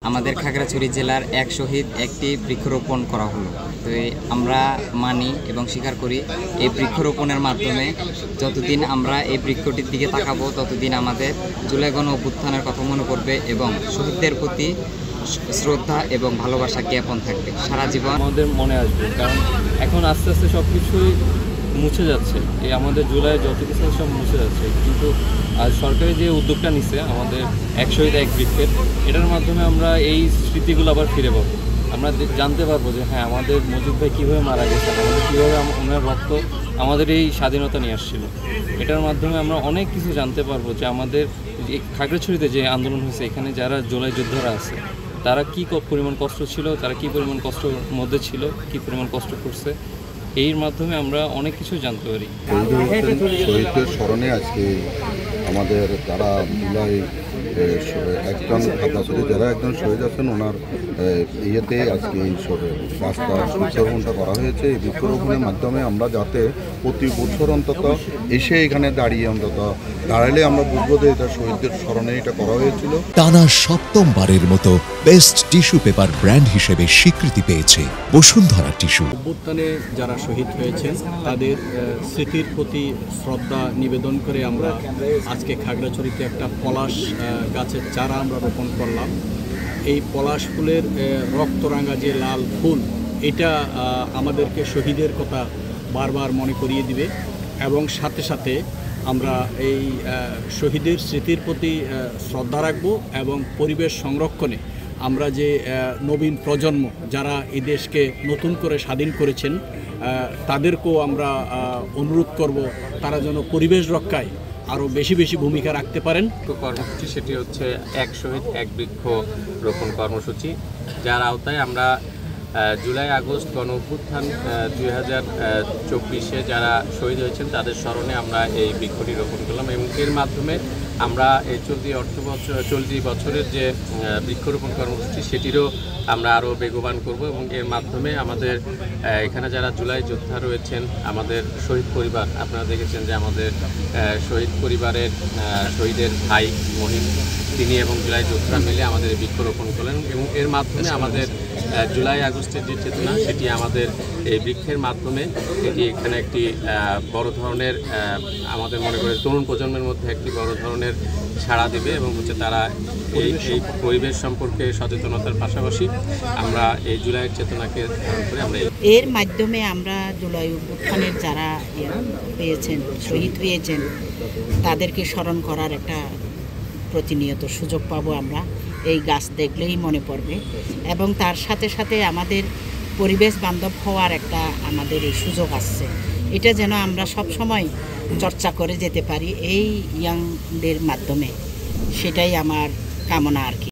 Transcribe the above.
আমাদের খাগড়াছড়ি জেলার এক শহীদ একটি বৃক্ষরোপণ করা হলো। তো আমরা মানি এবং স্বীকার করি এই বৃক্ষরোপণের মাধ্যমে যতদিন আমরা এই বৃক্ষটির দিকে তাকাবো ততদিন আমাদের জুলাই গণ অভ্যুত্থানের কথা মনে পড়বে এবং শহীদদের প্রতি শ্রদ্ধা এবং ভালোবাসা জ্ঞাপন থাকবে সারা জীবন আমাদের মনে আসবে। কারণ এখন আস্তে আস্তে সব কিছুই মুছে যাচ্ছে, এই আমাদের জুলাই যত কিছু সব মুছে যাচ্ছে, কিন্তু আর সরকারি যে উদ্যোগটা নিচ্ছে আমাদের এক শহীদ এক বৃক্ষের, এটার মাধ্যমে আমরা এই স্মৃতিগুলো আবার ফিরে পাবো। আমরা জানতে পারবো যে হ্যাঁ আমাদের মজিদ ভাই কীভাবে মারা গেছেন, আমাদের কীভাবে ওনার রক্ত আমাদের এই স্বাধীনতা নিয়ে আসছিল। এটার মাধ্যমে আমরা অনেক কিছু জানতে পারবো যে আমাদের খাগড়াছড়িতে যে আন্দোলন হয়েছে, এখানে যারা জুলাই যোদ্ধারা আছে তারা কী পরিমাণ কষ্ট ছিল, তারা কী পরিমাণ কষ্টের মধ্যে ছিল, কী পরিমাণ কষ্ট করছে, এর মাধ্যমে আমরা অনেক কিছু জানতে পারি। শহীদদের স্মরণে আজকে আমাদের যারা জুলাই একজন খাগড়াছড়ি যারা একজন শহীদ আছেন ওনার ইয়েতে আজকে এই রাস্তা বৃক্ষরোপণটা করা হয়েছে। এই বৃক্ষরোপণের মাধ্যমে আমরা যাতে প্রতি বছর অন্তত এসে এখানে দাঁড়িয়ে অন্তত দাঁড়ালে আমরা বুঝবো যে এটা শহীদদের স্মরণে এটা করা হয়েছিল। টানা সপ্তমবারের মতো বেস্ট টিস্যু পেপার ব্র্যান্ড হিসেবে স্বীকৃতি পেয়েছে বসুন্ধরা টিস্যু। অভ্যুত্থানে যারা শহীদ হয়েছেন তাদের স্মৃতির প্রতি শ্রদ্ধা নিবেদন করে আমরা আজকে খাগড়াছড়িতে একটা পলাশ গাছের চারা আমরা রোপণ করলাম। এই পলাশ ফুলের রক্তরাঙা যে লাল ফুল, এটা আমাদেরকে শহীদের কথা বারবার মনে করিয়ে দিবে এবং সাথে সাথে আমরা এই শহীদের স্মৃতির প্রতি শ্রদ্ধা রাখব এবং পরিবেশ সংরক্ষণে আমরা যে নবীন প্রজন্ম যারা এই দেশকে নতুন করে স্বাধীন করেছেন তাদেরকেও আমরা অনুরোধ করব তারা যেন পরিবেশ রক্ষায় আরও বেশি বেশি ভূমিকা রাখতে পারেন। কর্মসূচি সেটি হচ্ছে এক শহীদ এক বৃক্ষ রোপণ কর্মসূচি, যার আওতায় আমরা জুলাই আগস্ট গণ অভ্যুত্থান 2024 যারা শহীদ হয়েছেন তাদের স্মরণে আমরা এই বৃক্ষটি রোপণ করলাম এবং এর মাধ্যমে আমরা এই চলতি বছরের যে বৃক্ষরোপণ কর্মসূচি সেটিরও আমরা আরও বেগবান করব এবং এর মাধ্যমে আমাদের এখানে যারা জুলাই যোদ্ধা রয়েছেন আমাদের শহীদ পরিবার, আপনারা দেখেছেন যে আমাদের শহীদ পরিবারের শহীদের ভাই মহিম তিনি এবং জুলাই যোদ্ধারা মিলে আমাদের বৃক্ষরোপণ করলেন এবং এর মাধ্যমে আমাদের জুলাই আগস্টের যে চেতনা সেটি আমাদের এই বৃক্ষের মাধ্যমে এটি এখানে একটি বড় ধরনের আমাদের মনে করে তরুণ প্রজন্মের মধ্যে একটি বড় ধরনের সাড়া দেবে এবং হচ্ছে তারা এই পরিবেশ সম্পর্কে সচেতনতার পাশাপাশি আমরা এই জুলাইয়ের চেতনাকে ধারণ করে আমরা এর মাধ্যমে আমরা জুলাই অভ্যুত্থানের যারা পেয়েছেন শহীদ পেয়েছেন তাদেরকে স্মরণ করার একটা প্রতিনিয়ত সুযোগ পাবো। আমরা এই গাছ দেখলেই মনে পড়বে এবং তার সাথে সাথে আমাদের পরিবেশ বান্ধব হওয়ার একটা আমাদের এই সুযোগ আসছে, এটা যেন আমরা সব সময় চর্চা করে যেতে পারি এই ইয়াংদের মাধ্যমে, সেটাই আমার কামনা আর কি।